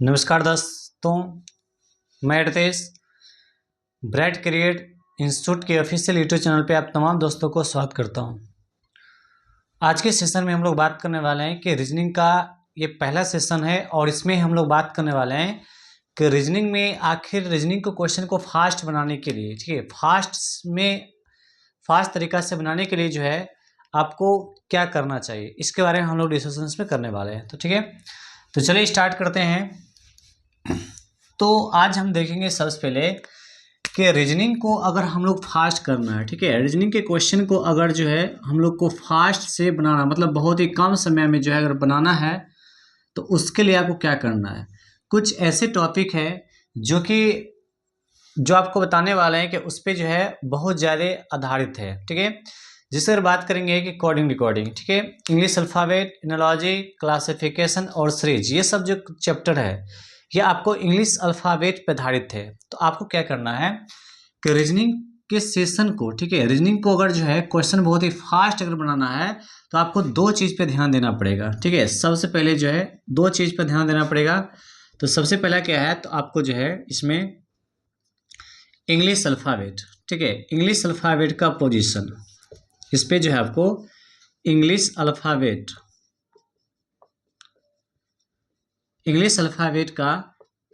नमस्कार दोस्तों, मैं रितेश ब्राइट क्रिएट इंस्टीट्यूट के ऑफिशियल यूट्यूब चैनल पे आप तमाम दोस्तों को स्वागत करता हूं। आज के सेशन में हम लोग बात करने वाले हैं कि रीजनिंग का ये पहला सेशन है और इसमें हम लोग बात करने वाले हैं कि रीजनिंग में आखिर रीजनिंग को क्वेश्चन को फास्ट बनाने के लिए, ठीक है, फास्ट तरीका से बनाने के लिए जो है आपको क्या करना चाहिए, इसके बारे में हम लोग डिस्कशन में करने वाले हैं। तो ठीक है, तो चलिए स्टार्ट करते हैं। तो आज हम देखेंगे सबसे पहले कि रीजनिंग को अगर हम लोग फास्ट करना है, ठीक है, रीजनिंग के क्वेश्चन को अगर जो है हम लोग को फास्ट से बनाना, मतलब बहुत ही कम समय में जो है अगर बनाना है तो उसके लिए आपको क्या करना है। कुछ ऐसे टॉपिक है जो आपको बताने वाले हैं कि उस पर जो है बहुत ज़्यादा आधारित है, ठीक है। जिससे अगर बात करेंगे कि कोडिंग रिकॉर्डिंग, ठीक है, इंग्लिश अल्फ़ाबेट, एनालॉजी, क्लासिफिकेशन और सीरीज, ये सब जो चैप्टर है ये आपको इंग्लिश अल्फ़ाबेट पर आधारित है। तो आपको क्या करना है कि रीजनिंग के सेशन को, ठीक है, रीजनिंग को अगर जो है क्वेश्चन बहुत ही फास्ट अगर बनाना है तो आपको दो चीज़ पे ध्यान देना पड़ेगा, ठीक है। सबसे पहले जो है दो चीज़ पे ध्यान देना पड़ेगा। तो सबसे पहला क्या है, तो आपको जो है इसमें इंग्लिश अल्फ़ाबेट, ठीक है, इंग्लिश अल्फ़ाबेट का पोजीशन, इस पे जो है आपको इंग्लिश अल्फ़ाबेट का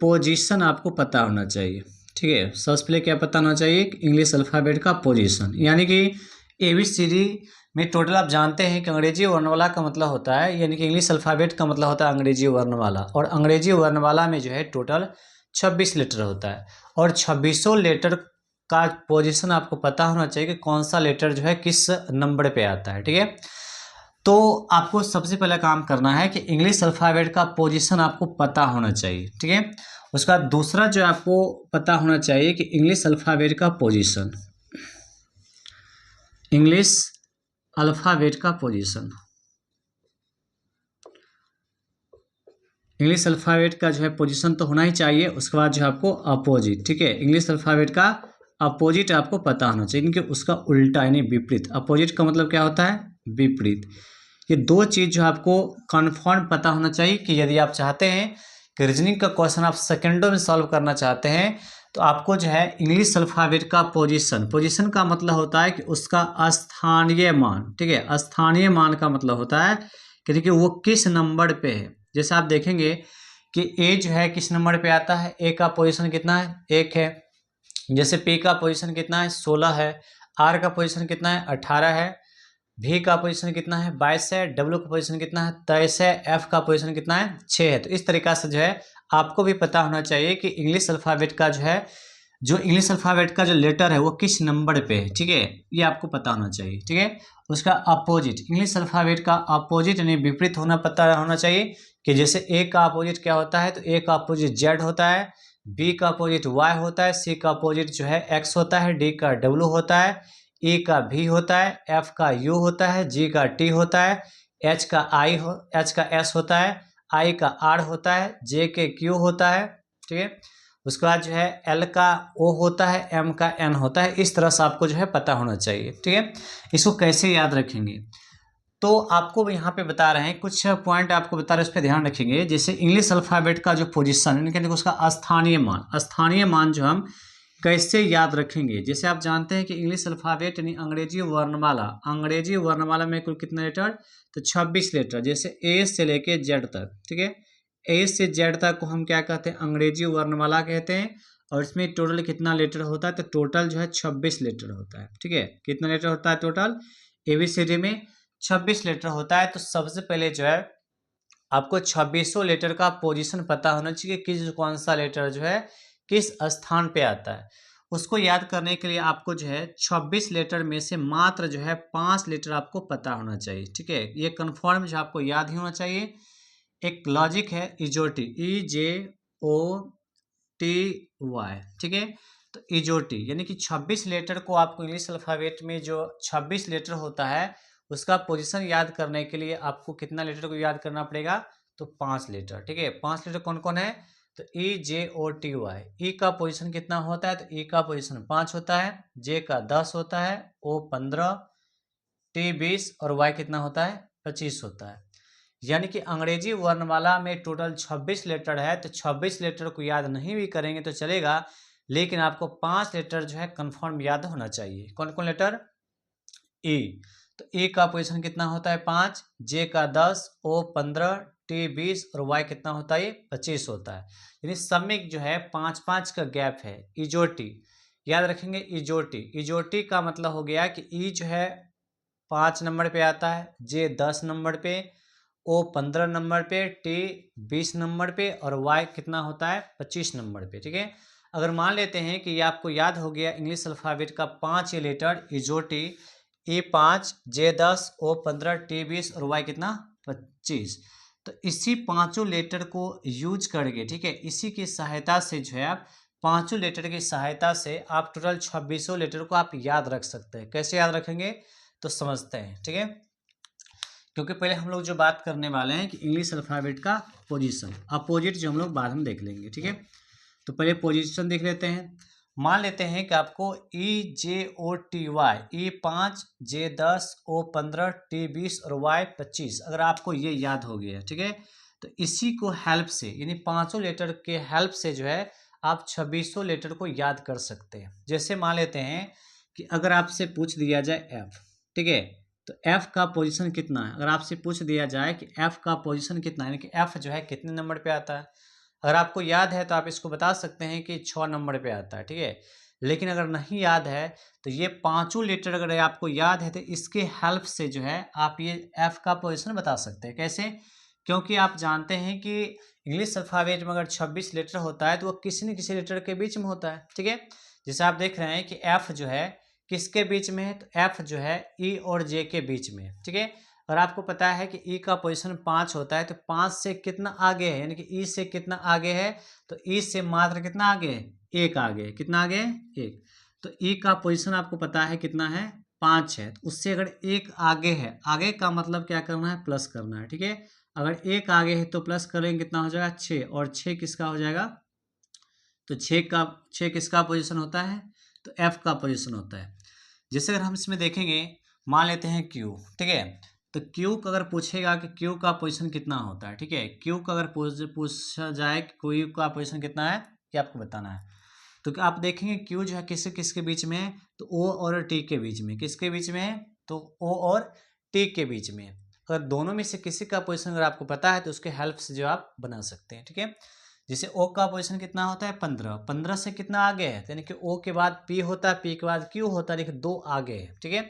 पोजीशन आपको पता होना चाहिए, ठीक है। सबसे पहले क्या पता होना चाहिए, इंग्लिश अल्फ़ाबेट का पोजीशन, यानी कि ABCD में टोटल आप जानते हैं कि अंग्रेजी वर्णमाला का मतलब होता है, यानी कि इंग्लिश अल्फ़ाबेट का मतलब होता है अंग्रेजी वर्णमाला, और अंग्रेजी वर्णमाला में जो है टोटल 26 लेटर होता है, और 26 लेटर का पोजीशन आपको पता होना चाहिए कि कौन सा लेटर जो है किस नंबर पे आता है, ठीक है। तो आपको सबसे पहला काम करना है कि इंग्लिश अल्फ़ाबेट का पोजीशन आपको पता होना चाहिए, ठीक है। उसका दूसरा जो आपको पता होना चाहिए कि इंग्लिश अल्फ़ाबेट का पोजीशन, इंग्लिश अल्फ़ाबेट का पोजीशन, इंग्लिश अल्फ़ाबेट का जो है पोजीशन तो होना ही चाहिए। उसके बाद जो है आपको अपोजिट, ठीक है, इंग्लिश अल्फ़ाबेट का अपोजिट आपको पता होना चाहिए, क्योंकि उसका उल्टा यानी विपरीत। अपोजिट का मतलब क्या होता है, विपरीत। ये दो चीज़ जो आपको कन्फर्म पता होना चाहिए कि यदि आप चाहते हैं कि रीजनिंग का क्वेश्चन आप सेकेंडों में सॉल्व करना चाहते हैं तो आपको जो है इंग्लिश अल्फ़ाबेट का पोजीशन का मतलब होता है कि उसका स्थानीय मान, ठीक है, स्थानीय मान का मतलब होता है कि देखिए वो किस नंबर पे है। जैसे आप देखेंगे कि ए जो है किस नंबर पे आता है, ए का पोजीशन कितना है, 1 है। जैसे पी का पोजीशन कितना है, 16 है। आर का पोजीशन कितना है, 18 है। भी का पोजीशन कितना है, 22 है। डब्ल्यू का पोजीशन कितना है, 23 है। एफ का पोजीशन कितना है, 6 है। तो इस तरीका से जो है आपको भी पता होना चाहिए कि इंग्लिश अल्फ़ाबेट का जो इंग्लिश अल्फ़ाबेट का जो लेटर है वो किस नंबर पे है, ठीक है, ये आपको पता होना चाहिए, ठीक है। उसका अपोजिट, इंग्लिश अल्फ़ाबेट का अपोजिट यानी विपरीत पता होना चाहिए कि जैसे ए का अपोजिट क्या होता है, तो ए का अपोजिट जेड होता है, बी का अपोजिट वाई होता है, सी का अपोजिट जो है एक्स होता है, डी का डब्ल्यू होता है, ई का भी होता है, एफ का यू होता है, जी का टी होता है, एच का एस होता है, आई का आर होता है, जे के क्यू होता है, ठीक है। उसके बाद जो है एल का ओ होता है, एम का एन होता है। इस तरह से आपको जो है पता होना चाहिए, ठीक है। इसको कैसे याद रखेंगे, तो आपको यहाँ पे बता रहे हैं कुछ पॉइंट आपको बता रहे हैं, उस पर ध्यान रखेंगे। जैसे इंग्लिश अल्फ़ाबेट का जो पोजीशन, यानी उसका स्थानीय मान जो हम कैसे याद रखेंगे। जैसे आप जानते हैं कि इंग्लिश अल्फ़ाबेट यानी अंग्रेजी वर्णमाला में कुल कितने लेटर, तो 26 लेटर। जैसे ए से लेके जेड तक, ठीक है, ए से जेड तक को हम क्या कहते हैं, अंग्रेजी वर्णमाला कहते हैं। और इसमें टोटल कितना लेटर होता है, तो टोटल जो है 26 लेटर होता है, ठीक है। कितना लेटर होता है टोटल, ABCD में 26 लेटर होता है। तो सबसे पहले जो है आपको 26 लेटर का पोजीशन पता होना चाहिए कि कौन सा लेटर जो है किस स्थान पे आता है। उसको याद करने के लिए आपको जो है 26 लेटर में से मात्र जो है 5 लेटर आपको पता होना चाहिए, ठीक है। ये कन्फर्म जो आपको याद ही होना चाहिए। एक लॉजिक है इजोटी, EJOTY, ठीक है। तो इजोटी यानी कि 26 लेटर को आपको इंग्लिश अल्फ़ाबेट में जो 26 लेटर होता है उसका पोजीशन याद करने के लिए आपको कितना लेटर को याद करना पड़ेगा, तो 5 लेटर, ठीक है। 5 लेटर कौन कौन है, तो EJOTY। ई का पोजीशन कितना होता है, तो ई का पोजीशन 5 होता है, जे का 10 होता है, ओ 15, टी 20 और वाई कितना होता है, 25 होता है। यानी कि अंग्रेजी वर्णमाला में टोटल 26 लेटर है, तो 26 लेटर को याद नहीं भी करेंगे तो चलेगा, लेकिन आपको 5 लेटर जो है कंफर्म याद होना चाहिए। कौन कौन लेटर? ए, तो ए का पोजीशन कितना होता है 5, जे का 10, ओ 15, टी 20 और वाई कितना होता है? ये 25 होता है। यानी सब में जो है 5-5 का गैप है। इजोटी याद रखेंगे, इजोटी, इजोटी का मतलब हो गया कि ई जो है 5 नंबर पे आता है, जे 10 नंबर पे, ओ 15 नंबर पे, टी 20 नंबर पे और वाई कितना होता है? 25 नंबर पे। ठीक है, अगर मान लेते हैं कि ये आपको याद हो गया इंग्लिश अल्फ़ाबेट का 5 लेटर, इजोटी, ए 5, जे 10, ओ 15, टी 20 और वाई कितना? 25। तो इसी पांचों लेटर को यूज करके, ठीक है, इसी की सहायता से जो है आप पांचों लेटर की सहायता से आप टोटल 26 लेटर को आप याद रख सकते हैं। कैसे याद रखेंगे तो समझते हैं। ठीक है, क्योंकि पहले हम लोग जो बात करने वाले हैं कि इंग्लिश अल्फ़ाबेट का पोजीशन, अपोजिट जो हम लोग बाद में देख लेंगे। ठीक है, तो पहले पोजीशन देख लेते हैं। मान लेते हैं कि आपको ई जे ओ टी वाई, ई 5, जे 10, ओ 15, टी 20 और वाई 25, अगर आपको ये याद हो गया, ठीक है, तो इसी को हेल्प से, यानी पांचों लेटर के हेल्प से जो है आप 26 लेटर को याद कर सकते हैं। जैसे मान लेते हैं कि अगर आपसे पूछ दिया जाए एफ, ठीक है, तो एफ का पोजीशन कितना है? अगर आपसे पूछ दिया जाए कि एफ का पोजीशन कितना है, यानी कि एफ जो है कितने नंबर पे आता है, अगर आपको याद है तो आप इसको बता सकते हैं कि 6 नंबर पे आता है। ठीक है, लेकिन अगर नहीं याद है तो ये पांचों लेटर अगर आपको याद है तो इसके हेल्प से जो है आप ये एफ का पोजीशन बता सकते हैं। कैसे? क्योंकि आप जानते हैं कि इंग्लिश अल्फ़ाबेट में अगर 26 लेटर होता है तो वो किसी न किसी लेटर के बीच में होता है। ठीक है, जैसे आप देख रहे हैं कि एफ जो है किसके बीच में है, तो एफ जो है ई और जे के बीच में है। ठीक है, और आपको पता है कि ई का पोजीशन 5 होता है, तो 5 से कितना आगे है, यानी कि ई से कितना आगे है, तो ई से मात्र कितना आगे है? 1 आगे है। कितना आगे है? 1। तो ई का पोजीशन आपको पता है कितना है? 5 है। तो उससे अगर 1 आगे है, आगे का मतलब क्या करना है? प्लस करना है। ठीक है, अगर 1 आगे है तो प्लस करेंगे, कितना हो जाएगा? 6, और 6 किसका हो जाएगा? तो 6 किसका पोजीशन होता है? तो एफ का पोजीशन होता है। जैसे अगर हम इसमें देखेंगे, मान लेते हैं क्यू, ठीक है, तो क्यू का अगर पूछेगा कि क्यू का पोजीशन कितना होता है, ठीक है, क्यू का अगर पूछा जाए कि क्यू का पोजीशन कितना है, क्या आपको बताना है, तो क्या आप देखेंगे क्यू जो है किससे किसके बीच में है, तो ओ और टी के बीच में। किसके बीच में है? तो ओ और टी के बीच में। अगर दोनों में से किसी का पोजीशन अगर आपको पता है तो उसके हेल्प से जो आप बना सकते हैं। ठीक है, जैसे ओ का पोजीशन कितना होता है? 15, 15 से कितना आगे है, यानी कि ओ के बाद पी होता है, पी के बाद क्यू होता है, लेकिन 2 आगे है। ठीक है,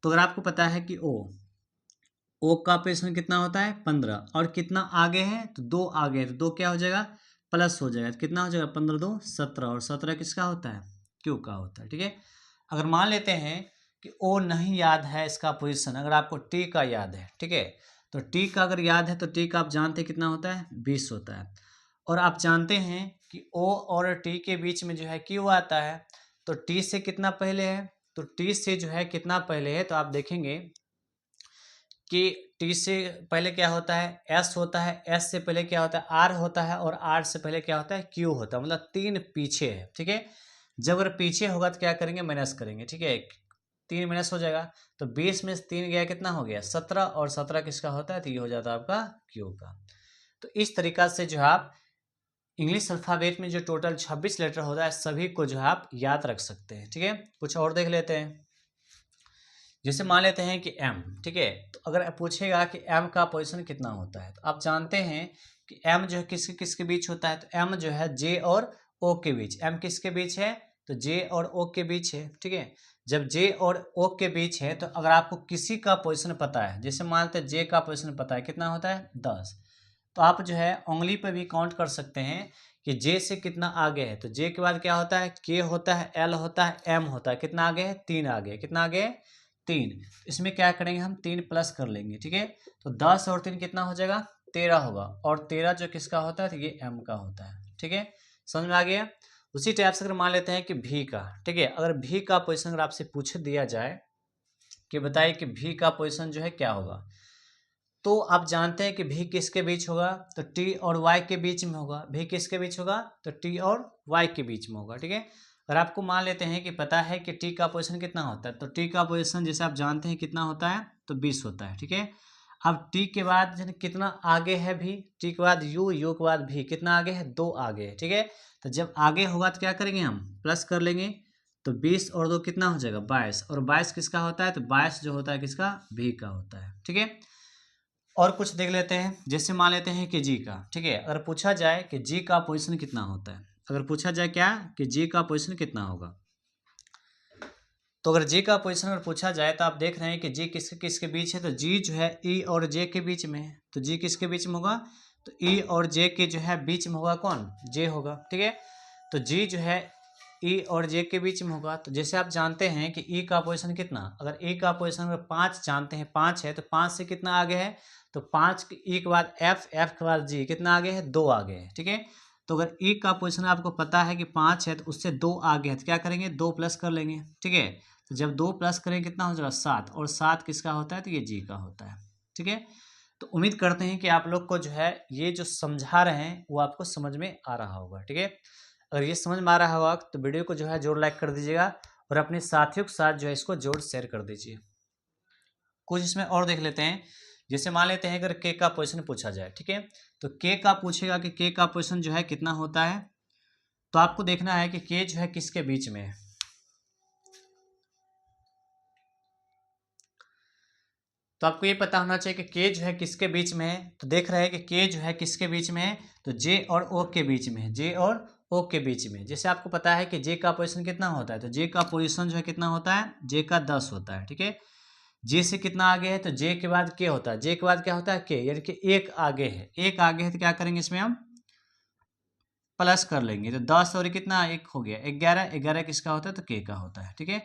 तो अगर आपको पता है कि ओ का पोजीशन कितना होता है? 15, और कितना आगे है? तो 2 आगे है, तो 2 क्या हो जाएगा? प्लस हो जाएगा। तो कितना हो जाएगा? 15 2 17, और 17 किसका होता है? क्यू का होता है। ठीक है, अगर मान लेते हैं कि ओ नहीं याद है इसका पोजीशन, अगर आपको टी का याद है, ठीक है, तो टी का अगर याद है तो टी का आप जानते हैं कितना होता है? 20 होता है। और आप जानते हैं कि ओ और टी के बीच में जो है क्यू आता है, तो टी से कितना पहले है? तो टी से जो है कितना पहले है, तो आप देखेंगे कि टी से पहले क्या होता है? एस होता है, एस से पहले क्या होता है? आर होता है, और आर से पहले क्या होता है? क्यू होता है, मतलब 3 पीछे है। ठीक है, जब अगर पीछे होगा तो क्या करेंगे? माइनस करेंगे। ठीक है, 3 माइनस हो जाएगा, तो 20 में से 3 गया, कितना हो गया? 17, और 17 किसका होता है? तो ये हो जाता है आपका क्यू का। तो इस तरीका से जो है आप इंग्लिश अल्फ़ाबेट में जो टोटल 26 लेटर होता है सभी को जो है आप याद रख सकते हैं। ठीक है, कुछ और देख लेते हैं। जैसे मान लेते हैं कि एम, ठीक है, तो अगर पूछेगा कि एम का पोजीशन कितना होता है, तो आप जानते हैं कि एम जो है किसके किसके बीच होता है, तो एम जो है जे और ओ के बीच। एम किसके बीच है? तो जे और ओ के बीच है। ठीक है, जब जे और ओ के बीच है तो अगर आपको किसी का पोजीशन पता है, जैसे मानते हैं जे का पोजीशन पता है, कितना होता है? 10, तो आप जो है उंगली पे भी काउंट कर सकते हैं कि जे से कितना आगे है। तो जे के बाद क्या होता है? के होता है, एल होता है, एम होता है। कितना आगे है? 3 आगे है। कितना आगे है? 3। इसमें क्या करेंगे हम? 3 प्लस कर लेंगे। ठीक है, तो 10 और 3 कितना हो जाएगा? 13 होगा, और 13 जो किसका होता है? तो ये एम का होता है। ठीक है, समझ में आ गया? उसी टाइप से अगर मान लेते हैं कि भी का, ठीक है, अगर भी का पोजीशन अगर आपसे पूछ दिया जाए कि बताइए कि भी का पोजीशन जो है क्या होगा, तो आप जानते हैं कि भी किसके बीच होगा? तो टी और वाई के बीच में होगा। भी किसके बीच होगा? तो टी और वाई के बीच में होगा। ठीक है, अगर आपको मान लेते हैं कि पता है कि टी का पोजीशन कितना होता है, तो टी का पोजीशन जैसे आप जानते हैं कितना होता है? तो 20 होता है। ठीक है, अब टी के बाद कितना आगे है भी, टी के बाद यू, यू के बाद भी, कितना आगे है, 2 आगे है, ठीक है। तो जब आगे होगा तो क्या करेंगे, हम प्लस कर लेंगे, तो 20 और 2 कितना हो जाएगा, 22, और 22 किसका होता है, तो 22 जो होता है किसका, भी का होता है, ठीक है। और कुछ देख लेते हैं, जैसे मान लेते हैं कि जी का, ठीक है, अगर पूछा जाए कि जी का पोजीशन कितना होता है, अगर पूछा जाए क्या कि जी का पोजीशन कितना होगा, तो अगर जी का पोजीशन अगर पूछा जाए तो आप देख रहे हैं कि जी किसके किसके बीच है, तो जी जो है ई और जे के बीच में है, तो जी किसके बीच में होगा, तो ई और जे के जो है बीच में होगा कौन, जे होगा, ठीक है। तो जी जो है ई और जे के बीच में होगा, तो जैसे आप जानते हैं कि ई का पोजीशन कितना, अगर ई का पोजीशन अगर 5 जानते हैं, 5 है, तो 5 से कितना आगे है, तो 5 ई के बाद एफ, एफ के बाद जी, कितना आगे है, 2 आगे है, ठीक है। तो अगर ई का पोजीशन आपको पता है कि 5 है, तो उससे 2 आगे है, तो क्या करेंगे, 2 प्लस कर लेंगे, ठीक है। तो जब 2 प्लस करेंगे कितना हो जाएगा, 7, और 7 किसका होता है, तो ये जी का होता है, ठीक है। तो उम्मीद करते हैं कि आप लोग को जो है ये जो समझा रहे हैं वो आपको समझ में आ रहा होगा, ठीक है। अगर ये समझ में आ रहा होगा तो वीडियो को जो है जोर लाइक कर दीजिएगा, और अपने साथियों के साथ जो है इसको जोर शेयर कर दीजिए। कुछ इसमें और देख लेते हैं, जैसे मान लेते हैं अगर के का पोजीशन पूछा जाए, ठीक है, तो के का पूछेगा कि के का पोजीशन जो है कितना होता है, तो आपको देखना है कि के जो है किसके बीच में है, तो आपको ये पता होना चाहिए कि के जो है किसके बीच में है, तो देख रहे हैं कि के जो है किसके बीच में है, तो जे और ओ के बीच में है, जे और ओ के बीच में। जैसे आपको पता है कि जे का पोजीशन कितना होता है, तो जे का पोजीशन जो है कितना होता है, जे का 10 होता है, ठीक है। जे से कितना आगे है, तो जे के बाद के होता है, जे के बाद क्या होता है, के, यानी कि एक आगे है, एक आगे है, तो क्या करेंगे इसमें हम प्लस कर लेंगे, तो 10 और कितना, एक हो गया 11, 11 किसका होता है, तो के का होता है, ठीक है।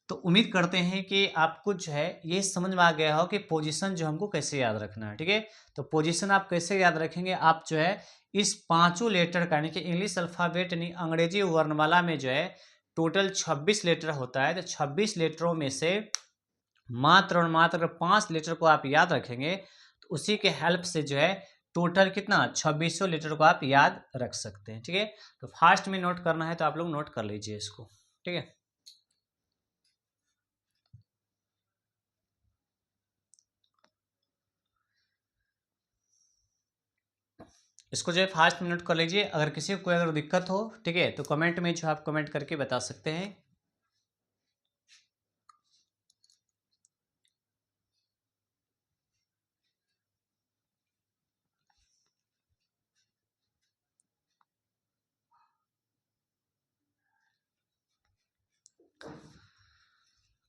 तो उम्मीद करते हैं कि आपको जो है ये समझ में आ गया हो कि पोजीशन जो हमको कैसे याद रखना है, ठीक है। तो पोजीशन आप कैसे याद रखेंगे, आप जो है इस पांचों लेटर का, यानी कि इंग्लिश अल्फ़ाबेट यानी अंग्रेजी वर्णमाला में जो है टोटल 26 लेटर होता है, तो 26 लेटरों में से मात्र और मात्र 5 लेटर को आप याद रखेंगे, तो उसी के हेल्प से जो है टोटल कितना 2600 लेटर को आप याद रख सकते हैं, ठीक है। तो फास्ट में नोट करना है तो आप लोग नोट कर लीजिए इसको, ठीक है। इसको जो है फास्ट में नोट कर लीजिए, अगर किसी को कोई अगर दिक्कत हो, ठीक है, तो कमेंट में जो आप कमेंट करके बता सकते हैं।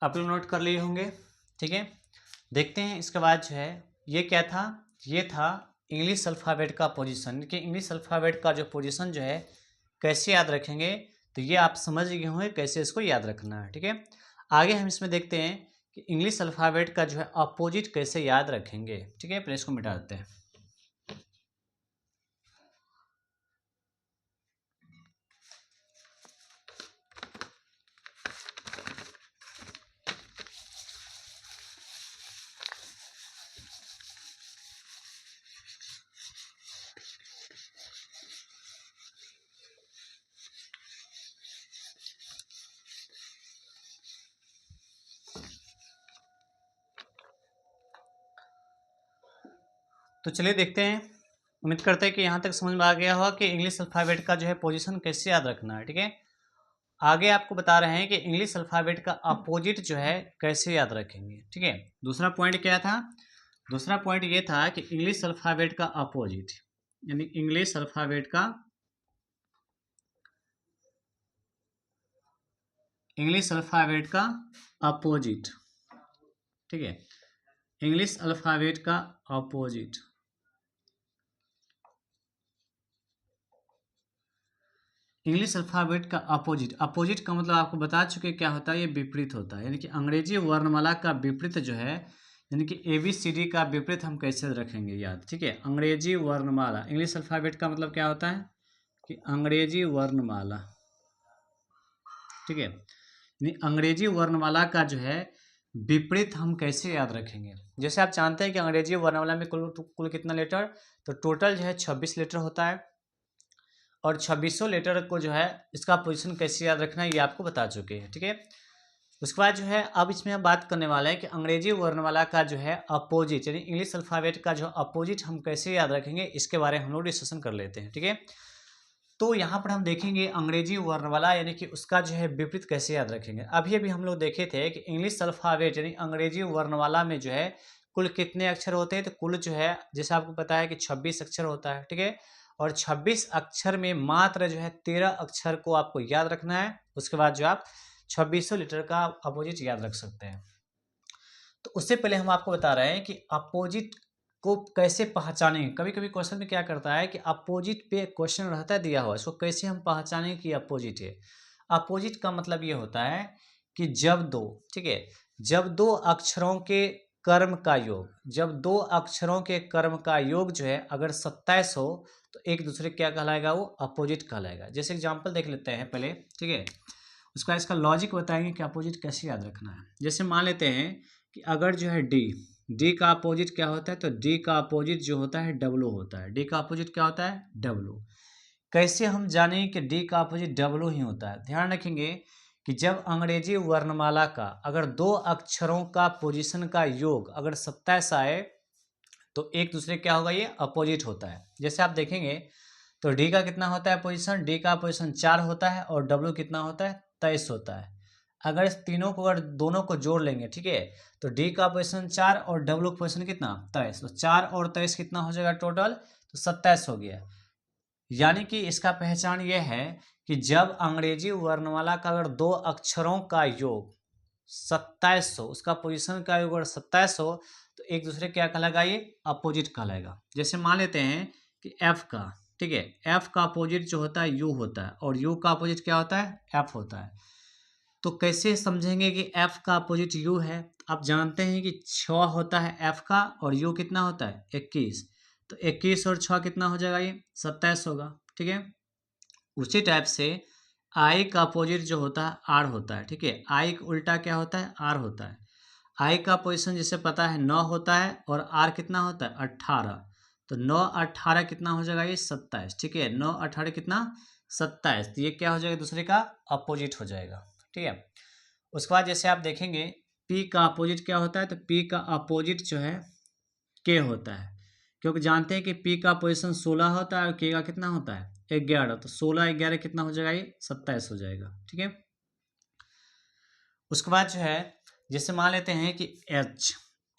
आप लोग नोट कर लिए होंगे, ठीक है। देखते हैं इसके बाद जो है ये क्या था, ये था इंग्लिश अल्फ़ाबेट का पोजीशन, कि इंग्लिश अल्फ़ाबेट का जो पोजीशन जो है कैसे याद रखेंगे, तो ये आप समझ गए होंगे कैसे इसको याद रखना है, ठीक है। आगे हम इसमें देखते हैं कि इंग्लिश अल्फ़ाबेट का जो है अपोजिट कैसे याद रखेंगे, ठीक है। पहले इसको मिटा देते हैं। तो चलिए देखते हैं, उम्मीद करते हैं कि यहाँ तक समझ में आ गया होगा कि इंग्लिश अल्फ़ाबेट का जो है पोजीशन कैसे याद रखना है, ठीक है। आगे आपको बता रहे हैं कि इंग्लिश अल्फ़ाबेट का अपोजिट जो है कैसे याद रखेंगे, ठीक है। दूसरा पॉइंट क्या था, दूसरा पॉइंट ये था कि इंग्लिश अल्फ़ाबेट का अपोजिट, यानी इंग्लिश अल्फ़ाबेट का, इंग्लिश अल्फ़ाबेट का अपोजिट, ठीक है, इंग्लिश अल्फ़ाबेट का अपोजिट, इंग्लिश अल्फ़ाबेट का अपोजिट, अपोजिट का मतलब आपको बता चुके क्या होता है, ये विपरीत होता है, यानी कि अंग्रेजी वर्णमाला का विपरीत जो है, यानी कि ABCD का विपरीत हम कैसे रखेंगे याद, ठीक है। अंग्रेजी वर्णमाला, इंग्लिश अल्फ़ाबेट का मतलब क्या होता है कि अंग्रेजी वर्णमाला, ठीक है, यानी अंग्रेजी वर्णमाला का जो है विपरीत हम कैसे याद रखेंगे। जैसे आप जानते हैं कि अंग्रेजी वर्णमाला में कुल कितना लेटर, तो टोटल जो है 26 लेटर होता है, और 2600 लेटर को जो है इसका पोजीशन कैसे याद रखना है ये आपको बता चुके हैं, ठीक है। उसके बाद जो है अब इसमें हम बात करने वाले हैं कि अंग्रेजी वर्णमाला का जो है अपोजिट यानी इंग्लिश अल्फ़ाबेट का जो अपोजिट हम कैसे याद रखेंगे, इसके बारे में हम लोग डिस्कशन कर लेते हैं। ठीक है, तो यहाँ पर हम देखेंगे अंग्रेजी वर्णमाला यानी कि उसका जो है विपरीत कैसे याद रखेंगे। अभी अभी हम लोग देखे थे कि इंग्लिश अल्फ़ाबेट यानी अंग्रेजी वर्णमाला में जो है कुल कितने अक्षर होते हैं, तो कुल जो है जैसे आपको पता है कि 26 अक्षर होता है। ठीक है, और 26 अक्षर में मात्र जो है 13 अक्षर को आपको याद रखना है। उसके बाद जो आप 2600 लीटर का अपोजिट याद रख सकते हैं। तो उससे पहले हम आपको बता रहे हैं कि अपोजिट को कैसे पहचानेंगे। कभी कभी क्वेश्चन में क्या करता है कि अपोजिट पे क्वेश्चन रहता है दिया हुआ, इसको कैसे हम पहचानें कि अपोजिट है। अपोजिट का मतलब ये होता है कि जब दो, ठीक है, जब दो अक्षरों के कर्म का योग, जब दो अक्षरों के कर्म का योग जो है अगर 27 हो तो एक दूसरे क्या कहलाएगा, वो अपोजिट कहलाएगा। जैसे एग्जाम्पल देख लेते हैं पहले। ठीक है, उसका इसका लॉजिक बताएंगे कि अपोजिट कैसे याद रखना है। जैसे मान लेते हैं कि अगर जो है डी का अपोजिट क्या होता है, तो डी का अपोजिट जो होता है डब्लू होता है। डी का अपोजिट क्या होता है, डब्लू। कैसे हम जानें कि डी का अपोजिट डब्लू ही होता है। ध्यान रखेंगे कि जब अंग्रेजी वर्णमाला का अगर दो अक्षरों का पोजीशन का योग अगर 27 आए तो एक दूसरे क्या होगा, ये अपोजिट होता है। जैसे आप देखेंगे तो डी का कितना होता है पोजीशन, डी का पोजीशन 4 होता है और डब्लू कितना होता है, 23 होता है। अगर इस तीनों को अगर दोनों को जोड़ लेंगे, ठीक है, तो डी का पोजीशन 4 और डब्लू का पोजीशन कितना, 23, तो 4 और 23 कितना हो जाएगा टोटल, तो 27 हो गया। यानी कि इसका पहचान ये है कि जब अंग्रेजी वर्णमाला का अगर दो अक्षरों का योग 2700, उसका पोजीशन का योग अगर 27 हो तो एक दूसरे क्या कहलाएगा, ये अपोजिट कहलाएगा। जैसे मान लेते हैं कि एफ का, ठीक है, एफ का अपोजिट जो होता है यू होता है और यू का अपोजिट क्या होता है, एफ होता है। तो कैसे समझेंगे कि एफ का अपोजिट यू है। आप जानते हैं कि 6 होता है एफ का और यू कितना होता है, 21। तो 21 और 6 कितना हो जाएगा, ये 27 होगा। ठीक है, उसी टाइप से आई का अपोजिट जो होता है आर होता है। ठीक है, आई का उल्टा क्या होता है, आर होता है। आई का पोजीशन जिसे पता है 9 होता है और आर कितना होता है, 18। तो 9 18 कितना हो जाएगा, ये 27। ठीक है, 9 18 कितना, 27। तो ये क्या हो जाएगा, दूसरे का अपोजिट हो जाएगा। ठीक है, उसके बाद जैसे आप देखेंगे पी का अपोजिट क्या होता है, तो पी का अपोजिट जो है के होता है, क्योंकि जानते हैं कि पी का पोजीशन 16 होता है और के का कितना होता है, 11। तो 16 11 कितना हो जाएगा, ये 27 हो जाएगा। ठीक है, उसके बाद जो है जैसे मान लेते हैं कि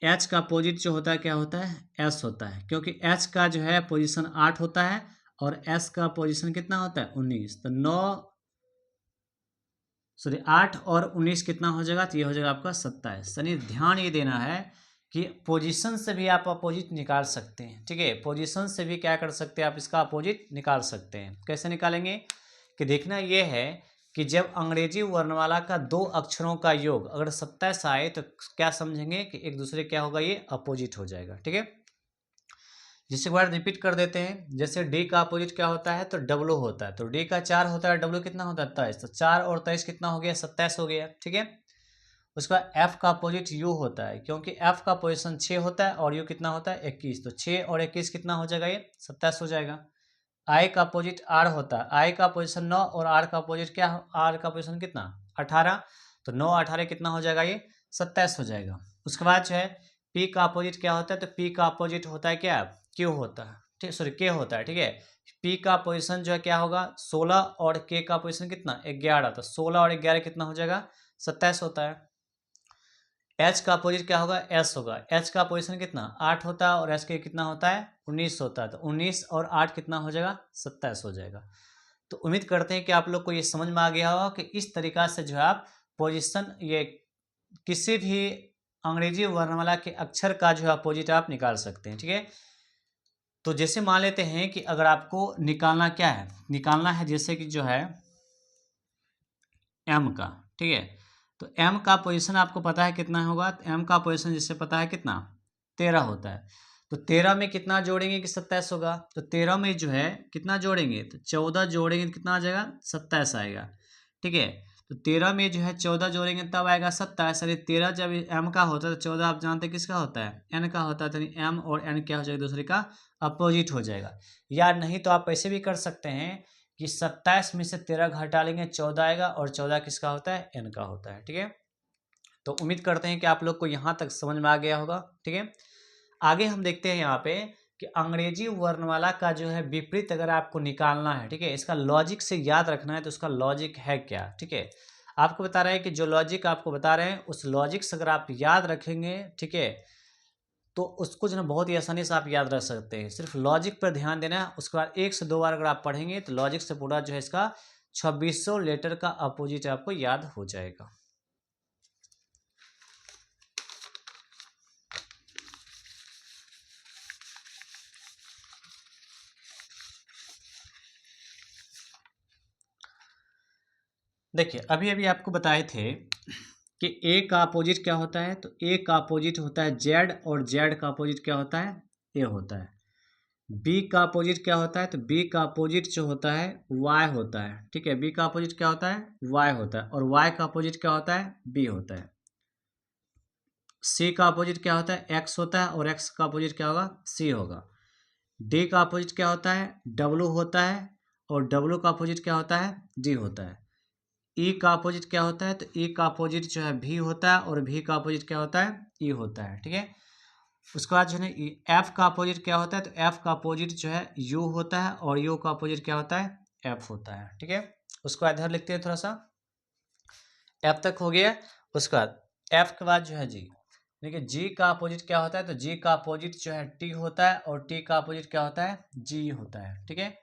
एच का अपोजिट जो होता है क्या होता है, एस होता है, क्योंकि एच का जो है पोजीशन 8 होता है और एस का पोजीशन कितना होता है, 19। तो 8 और 19 कितना हो जाएगा, तो ये हो जाएगा आपका 27। यानी ध्यान ये देना है कि पोजीशन से भी आप अपोजिट निकाल सकते हैं। ठीक है, पोजीशन से भी क्या कर सकते हैं, आप इसका अपोजिट निकाल सकते हैं। कैसे निकालेंगे कि देखना ये है कि जब अंग्रेजी वर्णमाला का दो अक्षरों का योग अगर 27 आए तो क्या समझेंगे कि एक दूसरे क्या होगा, ये अपोजिट हो जाएगा। ठीक है, जिसके बाद रिपीट कर देते हैं। जैसे डी का अपोजिट क्या होता है, तो डब्लू होता है। तो डी का 4 होता है, डब्लू कितना होता है, 23। तो 4 और 23 कितना हो गया, 27 हो गया। ठीक है, उसका एफ का अपोजिट यू होता है, क्योंकि एफ का पोजीशन 6 होता है और यू कितना होता है, 21। तो 6 और 21 कितना हो जाएगा, ये 27 हो जाएगा। आई का अपोजिट आर होता है, आई का पोजीशन 9 और आर का अपोजिट क्या, आर का पोजीशन कितना, 18। तो 9 18 कितना हो जाएगा, ये 27 हो जाएगा। उसके बाद जो है पी का अपोजिट क्या होता है, तो पी का अपोजिट होता है क्या, क्यू होता है। ठीक, सॉरी के होता है। ठीक है, पी का पोजीशन जो है क्या होगा, 16 और के का पोजीशन कितना, 11। तो 16 और 11 कितना हो जाएगा, 27 होता है। एच का अपोजिट क्या होगा, एस होगा। एच का पोजीशन कितना, 8 होता है और एस के कितना होता है, 19 होता है। तो 19 और 8 कितना हो जाएगा, 27 हो जाएगा। तो उम्मीद करते हैं कि आप लोग को ये समझ में आ गया होगा कि इस तरीका से जो है आप पोजीशन ये किसी भी अंग्रेजी वर्णमाला के अक्षर का जो है अपोजिट आप निकाल सकते हैं। ठीक है, तो जैसे मान लेते हैं कि अगर आपको निकालना क्या है, निकालना है जैसे कि जो है एम का। ठीक है, तो एम का पोजीशन आपको पता है कितना होगा, तो एम का पोजीशन जिससे पता है कितना, 13 होता है। तो 13 में कितना जोड़ेंगे कि 27 होगा। तो 13 में जो है कितना जोड़ेंगे, तो 14 जोड़ेंगे तो कितना आ जाएगा, 27 आएगा। ठीक है, तो 13 में जो है 14 जोड़ेंगे तब आएगा 27। यानी 13 जब एम का होता है तो 14 आप जानते हैं किसका होता है, एन का होता है। तो एम और एन क्या हो जाएगा, दूसरे का अपोजिट हो जाएगा। या नहीं तो आप ऐसे भी कर सकते हैं कि 27 में से 13 घटा लेंगे, 14 आएगा और 14 किसका होता है, एन का होता है। ठीक है, तो उम्मीद करते हैं कि आप लोग को यहाँ तक समझ में आ गया होगा। ठीक है, आगे हम देखते हैं यहाँ पे कि अंग्रेजी वर्णमाला का जो है विपरीत अगर आपको निकालना है, ठीक है, इसका लॉजिक से याद रखना है तो उसका लॉजिक है क्या। ठीक है, आपको बता रहे हैं कि जो लॉजिक आपको बता रहे हैं उस लॉजिक से अगर आप याद रखेंगे, ठीक है, तो उसको जो है बहुत ही आसानी से आप याद रख सकते हैं। सिर्फ लॉजिक पर ध्यान देना है, उसके बाद 1 से 2 बार अगर आप पढ़ेंगे तो लॉजिक से पूरा जो है इसका 2600 लेटर का अपोजिट आपको याद हो जाएगा। देखिए अभी अभी आपको बताए थे कि ए का अपोजिट क्या होता है, तो ए का अपोजिट होता है जेड और जेड का अपोजिट क्या होता है, ए होता है। बी का अपोजिट क्या होता है, तो बी का अपोजिट जो होता है वाई होता है। ठीक है, बी का अपोजिट क्या होता है, वाई होता है, और वाई का अपोजिट क्या होता है, बी होता है। सी का अपोजिट क्या होता है, एक्स होता है, और एक्स का अपोजिट क्या होगा, सी होगा। डी का अपोजिट क्या होता है, डब्लू होता है, और डब्लू का अपोजिट क्या होता है, डी होता है। ई का अपोजिट क्या होता है, तो ई का अपोजिट जो है भी होता है, और भी का अपोजिट क्या होता है, ई होता है। ठीक है, उसके बाद जो है एफ का अपोजिट क्या होता है, तो एफ का अपोजिट जो है यू होता है, और यू का अपोजिट क्या होता है, एफ होता है। ठीक है, उसको इधर लिखते हैं थोड़ा सा, एफ तक हो गया। उसके बाद एफ के बाद जो है जी, देखिए जी का अपोजिट क्या होता है, तो जी का अपोजिट जो है टी होता है, और टी का अपोजिट क्या होता है, जी होता है। ठीक है,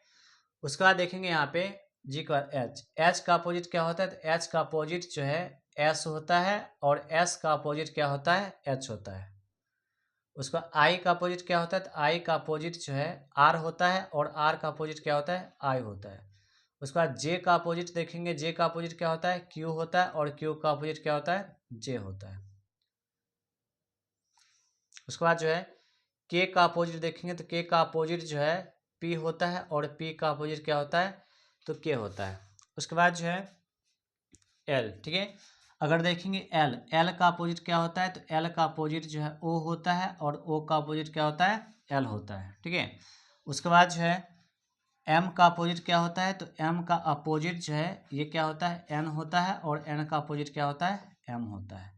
उसके बाद देखेंगे यहाँ पे जी का एच, एच का अपोजिट क्या होता है, तो एच का अपोजिट जो है एस होता है, और एस का अपोजिट क्या होता है, एच होता है। उसका आई का अपोजिट क्या होता है, तो आई का अपोजिट जो है आर होता है, और आर का अपोजिट क्या होता है, आई होता है। उसके बाद जे का अपोजिट देखेंगे, जे का अपोजिट क्या होता है, क्यू होता है, और क्यू का अपोजिट क्या होता है, जे होता है। उसके बाद जो है के का अपोजिट देखेंगे, तो के का अपोजिट जो है पी होता है, और पी का अपोजिट क्या होता है, तो के होता है। उसके बाद जो है एल, ठीक है, अगर देखेंगे एल, एल का अपोजिट क्या होता है, तो एल का अपोजिट जो है ओ होता है, और ओ का अपोजिट क्या होता है, एल होता है। ठीक है, उसके बाद जो है एम का अपोजिट क्या होता है, तो एम का अपोजिट जो है ये क्या होता है, एन होता है, और एन का अपोजिट क्या होता है, एम होता है।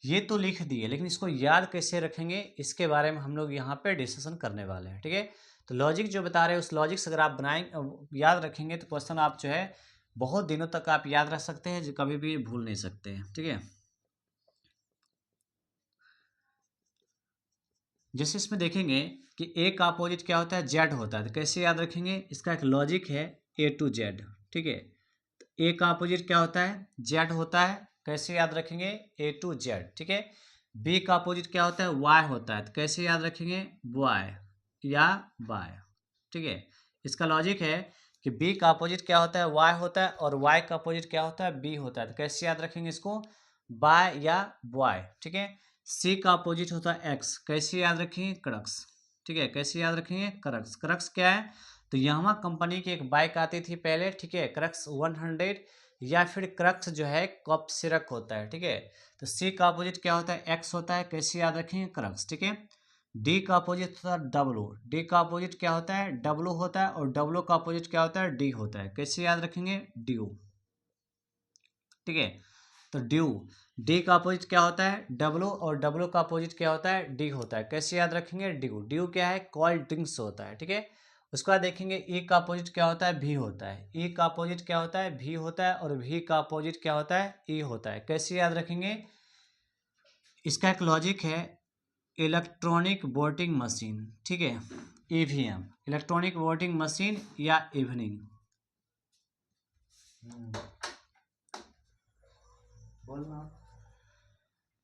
ये तो लिख दिए, लेकिन इसको याद कैसे रखेंगे इसके बारे में हम लोग यहाँ पे डिस्कशन करने वाले हैं। ठीक है, तो लॉजिक जो बता रहे हैं उस लॉजिक से अगर आप याद रखेंगे तो क्वेश्चन आप जो है बहुत दिनों तक आप याद रख सकते हैं, जो कभी भी भूल नहीं सकते हैं। ठीक है, जैसे इसमें देखेंगे कि ए का अपोजिट क्या होता है, जेड होता है, तो कैसे याद रखेंगे, इसका एक लॉजिक है ए टू जेड। ठीक है, ए का अपोजिट क्या होता है, जेड होता है, कैसे याद रखेंगे, ए टू जेड। ठीक है, बी का अपोजिट क्या होता है, वाई होता है, तो कैसे याद रखेंगे, वाई या बाय। ठीक है, इसका लॉजिक है कि बी का अपोजिट क्या होता है, वाई होता है, और वाई का अपोजिट क्या होता है, बी होता है, तो कैसे याद रखेंगे इसको, बाय या वाई। ठीक है, सी का अपोजिट होता है एक्स, कैसे याद रखेंगे, क्रक्स। ठीक है, कैसे याद रखेंगे, क्रक्स। क्रक्स क्या है, तो यामा कंपनी की एक बाइक आती थी पहले, ठीक है, क्रक्स 100, या फिर क्रक्स जो है कप सिरक होता है। ठीक है, तो सी का अपोजिट क्या होता है, एक्स होता है, कैसे याद रखेंगे, क्रक्स। ठीक है, डी का अपोजिट होता है डब्लू, डी का अपोजिट क्या होता है, डब्लू होता है, और डब्लू का अपोजिट क्या होता है, डी होता है, कैसे याद रखेंगे, ड्यू। ठीक है, तो ड्यू, डी का अपोजिट क्या होता है, डब्लू, और डब्लू का अपोजिट क्या होता है, डी होता है, कैसे याद रखेंगे, ड्यू। ड्यू क्या है, कोल्ड ड्रिंक्स होता है। ठीक है, उसके बाद देखेंगे ई का अपोजिट क्या होता है, भी होता है, ई का अपोजिट क्या होता है, भी होता है, और भी का अपोजिट क्या होता है, ई होता है, कैसे याद रखेंगे, इसका एक लॉजिक है इलेक्ट्रॉनिक वोटिंग मशीन। ठीक है, ईवीएम, इलेक्ट्रॉनिक वोटिंग मशीन या इवनिंग। बोलना,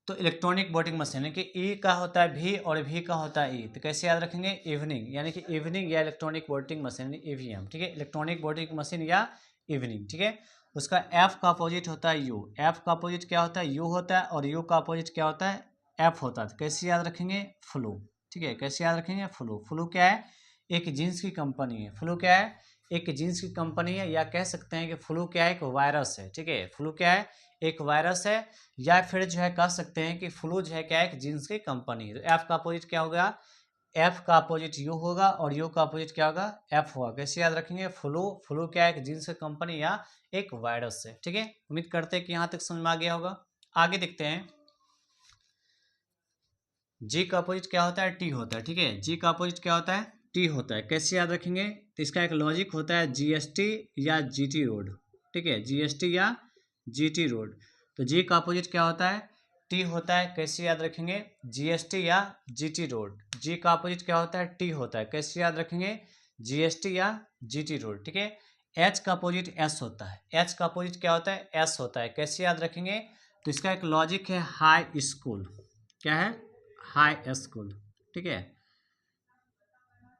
तो इलेक्ट्रॉनिक वोटिंग मशीन है कि ई का होता है भी, और भी का होता है ई, तो कैसे याद रखेंगे, इवनिंग, यानी कि इवनिंग या इलेक्ट्रॉनिक वोटिंग मशीन ईवीएम। ठीक है, इलेक्ट्रॉनिक वोटिंग मशीन या इवनिंग। ठीक है, उसका एफ का अपोजिट होता है यू, एफ का अपोजिट क्या होता है, यू होता है, और यू का अपोजिट क्या होता है, एफ होता है, तो कैसे याद रखेंगे, फ्लू। ठीक है, कैसे याद रखेंगे, फ्लू। फ्लू क्या है, एक जींस की कंपनी है। फ्लू क्या है, एक जींस की कंपनी है, या कह सकते हैं कि फ्लू क्या है, एक वायरस है। ठीक है, फ्लू क्या है, एक वायरस है, या फिर जो है कह सकते हैं कि फ्लू जो है क्या है, एक जींस की कंपनी है। तो एफ का अपोजिट क्या होगा, एफ का अपोजिट यू होगा, और यू का अपोजिट क्या होगा, एफ होगा, कैसे याद रखेंगे, फ्लू। फ्लू क्या है, एक जींस की कंपनी या एक वायरस है। ठीक है, उम्मीद करते हैं कि यहाँ तक समझ में आ गया होगा। आगे देखते हैं, जी का अपोजिट क्या होता है, टी होता है, ठीक है। जी का अपोजिट क्या होता है, टी होता है। कैसे याद रखेंगे, तो इसका एक लॉजिक होता है जीएसटी या जीटी रोड, ठीक है, जीएसटी या जीटी रोड। तो जी का अपोजिट क्या होता है, टी होता है। कैसे याद रखेंगे, जीएसटी या जीटी रोड। जी का अपोजिट क्या होता है, टी होता है। कैसे याद रखेंगे, जीएसटी या जीटी रोड, ठीक है। एच का अपोजिट एस होता है। एच का अपोजिट क्या होता है, एस होता है। कैसे याद रखेंगे, तो इसका एक लॉजिक है हाई स्कूल। क्या है, हाई स्कूल, ठीक है।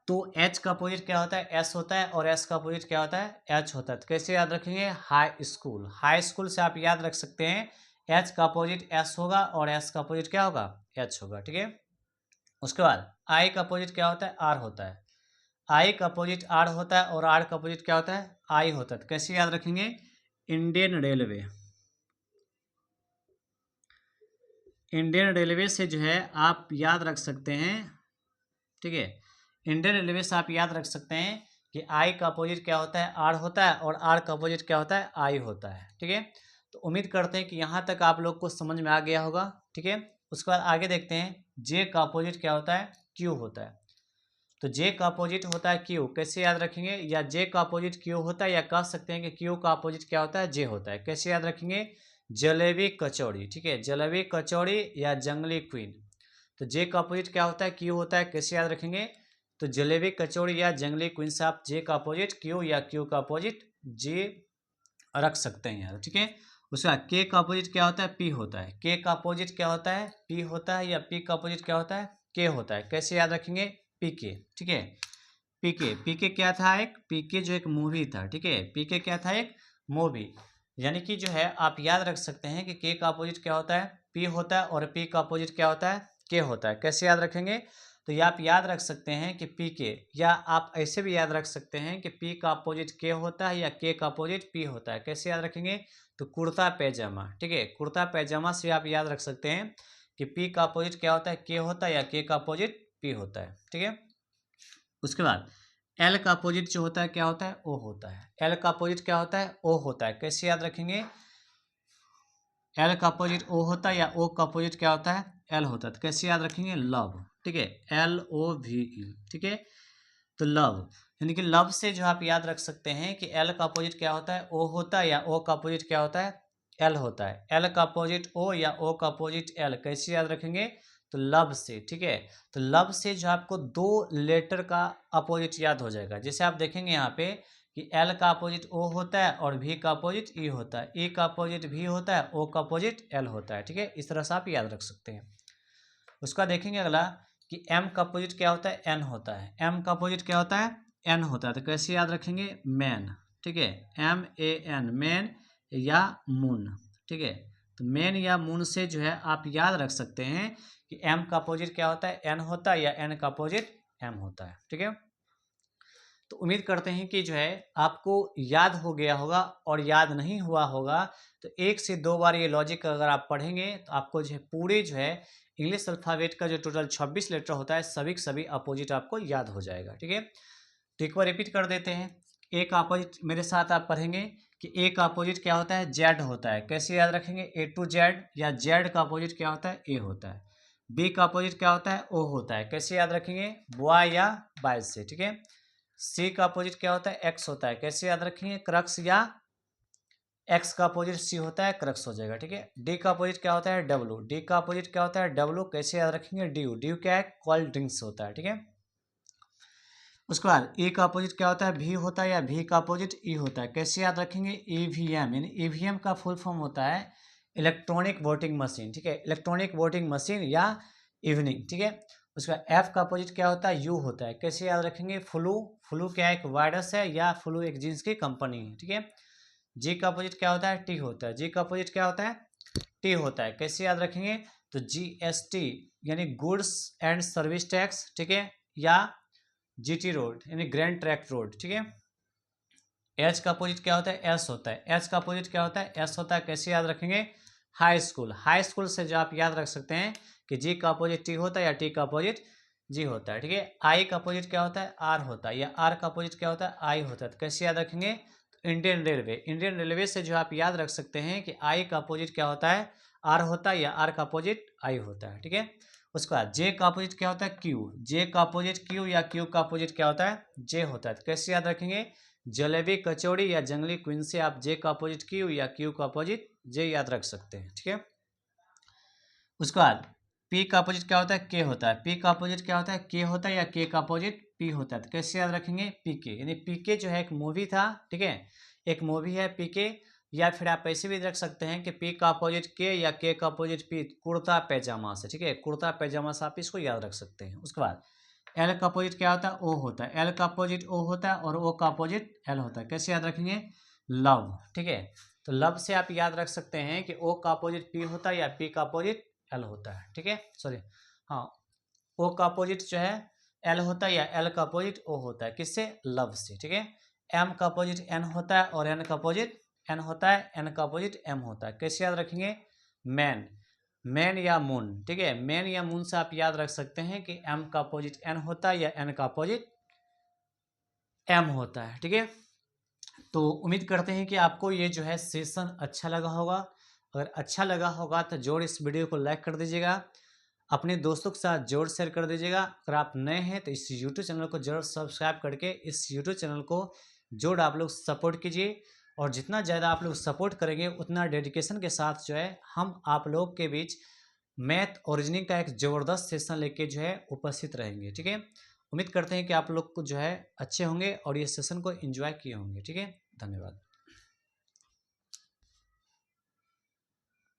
तो एच का अपोजिट क्या होता है, एस होता है, और एस का अपोजिट क्या होता है, एच होता है। तो कैसे याद रखेंगे, हाई स्कूल। हाई स्कूल से आप याद रख सकते हैं एच का अपोजिट एस होगा और एस का अपोजिट क्या होगा, एच होगा, ठीक है। उसके बाद आई का अपोजिट क्या होता है, आर होता है। आई का अपोजिट आर होता है और आर का अपोजिट क्या होता है, आई होता है। तो कैसे याद रखेंगे, इंडियन रेलवे। इंडियन रेलवे से जो है आप याद रख सकते हैं, ठीक है। इंडियन रेलवे से आप याद रख सकते हैं कि आई का अपोजिट क्या होता है, आर होता है, और आर का अपोजिट क्या होता है, आई होता है, ठीक है। तो उम्मीद करते हैं कि यहाँ तक आप लोग को समझ में आ गया होगा, ठीक है। उसके बाद आगे देखते हैं, जे का अपोजिट क्या होता है, क्यू होता है। तो जे का अपोजिट होता है क्यू। कैसे याद रखेंगे, या जे का अपोजिट क्यू होता है, या कह सकते हैं कि क्यू का अपोजिट क्या होता है, जे होता है। कैसे याद रखेंगे, जलेबी कचौड़ी, ठीक है, जलेबी कचौड़ी या जंगली क्वीन। तो जे का अपोजिट क्या होता है, क्यू होता है। कैसे याद रखेंगे, तो जलेबी कचौड़ी या जंगली क्वीन से आप जे का अपोजिट क्यू या क्यू का अपोजिट जे रख सकते हैं यार, ठीक है। उसका के का अपोजिट क्या होता है, पी होता है। के का अपोजिट क्या होता है, पी होता है, या पी का अपोजिट क्या होता है, के होता है। कैसे याद रखेंगे, पी के, ठीक है। पीके, पीके क्या था, एक पीके जो एक मूवी था, ठीक है। पीके क्या था, एक मूवी। यानी कि जो है आप याद रख सकते हैं कि के का अपोजिट क्या होता है, पी होता है, और पी का अपोजिट क्या होता है, के होता है। कैसे याद रखेंगे, तो ये आप याद रख सकते हैं कि पी के, या आप ऐसे भी याद रख सकते हैं कि पी का अपोजिट के होता है या के का अपोजिट पी होता है। कैसे याद रखेंगे, तो कुर्ता पैजामा, ठीक है, कुर्ता पैजामा से आप याद रख सकते हैं कि पी का अपोजिट क्या होता है, के होता है, या के का अपोजिट पी होता है, ठीक है। उसके बाद एल का अपोजिट जो होता है क्या होता है, ओ होता है। एल का अपोजिट क्या होता है, ओ होता है। कैसे याद रखेंगे, एल का अपोजिट ओ होता है, या ओ का अपोजिट क्या होता है, एल होता है। तो कैसे याद रखेंगे, लव, ठीक है, LOVE, ठीक है। तो लव, यानी कि लव से जो आप याद रख सकते हैं कि एल का अपोजिट क्या होता है, ओ होता है, या ओ का अपोजिट क्या होता है, एल होता है। एल का अपोजिट ओ या ओ का अपोजिट एल। कैसे याद रखेंगे, तो लव से, ठीक है। तो लव से जो आपको दो लेटर का अपोजिट याद हो जाएगा। जैसे आप देखेंगे यहाँ पे कि एल का अपोजिट ओ होता है और भी का अपोजिट ई होता है, ई का अपोजिट भी होता है, ओ का अपोजिट एल होता है, ठीक है। इस तरह से आप याद रख सकते हैं। उसका देखेंगे अगला कि एम का अपोजिट क्या होता है, एन होता है। एम का अपोजिट क्या होता है, एन होता है। तो कैसे याद रखेंगे, मैन, ठीक है, MAN, मैन या मून, ठीक है। तो मैन या मून से जो है आप याद रख सकते हैं कि एम का अपोजिट क्या होता है, एन होता है, या एन का अपोजिट एम होता है, ठीक है। तो उम्मीद करते हैं कि जो है आपको याद हो गया होगा, और याद नहीं हुआ होगा तो एक से दो बार ये लॉजिक अगर आप पढ़ेंगे तो आपको जो है पूरे जो है इंग्लिश अल्फ़ाबेट का जो टोटल 26 लेटर होता है सभी के सभी अपोजिट आपको याद हो जाएगा, ठीक है। तो एक बार रिपीट कर देते हैं। ए का अपोजिट मेरे साथ आप पढ़ेंगे कि ए का अपोजिट क्या होता है, जेड होता है। कैसे याद रखेंगे, A to Z, या जेड का अपोजिट क्या होता है, ए होता है। बी का अपोजिट क्या होता है, ओ होता है। कैसे याद रखेंगे, बॉय या बॉयज से, ठीक है। सी का अपोजिट क्या होता है, एक्स होता है। कैसे याद रखेंगे, क्रक्स, या एक्स का अपोजिट सी होता है, क्रक्स हो जाएगा, ठीक है। डी का अपोजिट क्या होता है, डब्लू। डी का अपोजिट क्या होता है, डब्लू। कैसे याद रखेंगे, ड्यू। ड्यू क्या है, कोल्ड ड्रिंक्स होता है, ठीक है। उसके बाद ई का अपोजिट क्या होता है, भी होता है, या भी का अपोजिट ई होता है। कैसे याद रखेंगे, EVM, यानी EVM का फुल फॉर्म होता है इलेक्ट्रॉनिक वोटिंग मशीन, ठीक है, इलेक्ट्रॉनिक वोटिंग मशीन या इवनिंग, ठीक है। उसका एफ का अपोजिट क्या होता है, यू होता है। कैसे याद रखेंगे, फ्लू। फ्लू क्या एक वायरस है, या फ्लू एक जीन्स की कंपनी है, ठीक है। जी का अपोजिट क्या होता है, टी होता है। जी का अपोजिट क्या होता है, टी होता है। कैसे याद रखेंगे, तो GST यानी गुड्स एंड सर्विस टैक्स, ठीक है, या GT रोड यानी ग्रैंड ट्रैक्ट रोड, ठीक है। एच का अपोजिट क्या होता है, एस होता है। एच का अपोजिट क्या होता है, एस होता है। कैसे याद रखेंगे, हाई स्कूल। हाई स्कूल से जो आप याद रख सकते हैं कि जी का अपोजिट टी होता है, या टी का अपोजिट जी होता है, ठीक है। आई का अपोजिट क्या होता है, आर होता है, या आर का अपोजिट क्या होता है, आई होता है। तो कैसे याद रखेंगे, तो इंडियन रेलवे। इंडियन रेलवे से जो आप याद रख सकते हैं कि आई का अपोजिट क्या होता है, आर होता है, या आर का अपोजिट आई होता है, ठीक है। उसके बाद जे का अपोजिट क्या होता है? क्यू। जे का अपोजिट क्यू या क्यू का अपोजिट क्या होता है? जे होता है। तो कैसे याद रखेंगे? जलेबी कचौड़ी या जंगली क्वीन से आप जे का अपोजिट क्यू या क्यू का अपोजिट जे याद रख सकते हैं। ठीक है, उसके बाद पी का अपोजिट क्या होता है? के होता है। पी का अपोजिट क्या होता है? के होता है या के का अपोजिट पी होता है। तो कैसे याद रखेंगे? पीके, यानी पीके जो है एक मूवी था। ठीक है, एक मूवी है पीके। या फिर आप ऐसे भी रख सकते हैं कि पी का अपोजिट के या के का अपोजिट पी, कुर्ता पैजामा से। ठीक है, कुर्ता पैजामा से आप इसको याद रख सकते हैं। उसके बाद एल का अपोजिट क्या होता है? ओ होता है। एल का अपोजिट ओ होता है और ओ का अपोजिट एल होता है। कैसे याद रखेंगे? लव। ठीक है, तो लव से आप याद रख सकते हैं कि ओ का अपोजिट पी होता है या पी का अपोजिट एल होता है। ठीक है, सॉरी, हाँ, ओ का अपोजिट जो है एल होता है या एल का अपोजिट ओ होता है। किससे? लव से। ठीक है, एम का अपोजिट एन होता है और एन का अपोजिट एन होता है। एन का अपोजिट एम होता है। कैसे याद रखेंगे? मैन। मैन या मून। ठीक है, मैन या मून से आप याद रख सकते हैं कि एम का अपोजिट एन होता है या एन का अपोजिट एम होता है। ठीक है, तो उम्मीद करते हैं कि आपको ये जो है सेशन अच्छा लगा होगा। अगर अच्छा लगा होगा तो जोर इस वीडियो को लाइक कर दीजिएगा, अपने दोस्तों के साथ जोर शेयर कर दीजिएगा। अगर आप नए हैं तो इस यूट्यूब चैनल को जरूर सब्सक्राइब करके इस यूट्यूब चैनल को जोड़ आप लोग सपोर्ट कीजिए। और जितना ज़्यादा आप लोग सपोर्ट करेंगे उतना डेडिकेशन के साथ जो है हम आप लोग के बीच मैथ और रीजनिंग का एक ज़बरदस्त सेशन लेके जो है उपस्थित रहेंगे। ठीक है, उम्मीद करते हैं कि आप लोग को जो है अच्छे होंगे और ये सेशन को एंजॉय किए होंगे। ठीक है, धन्यवाद।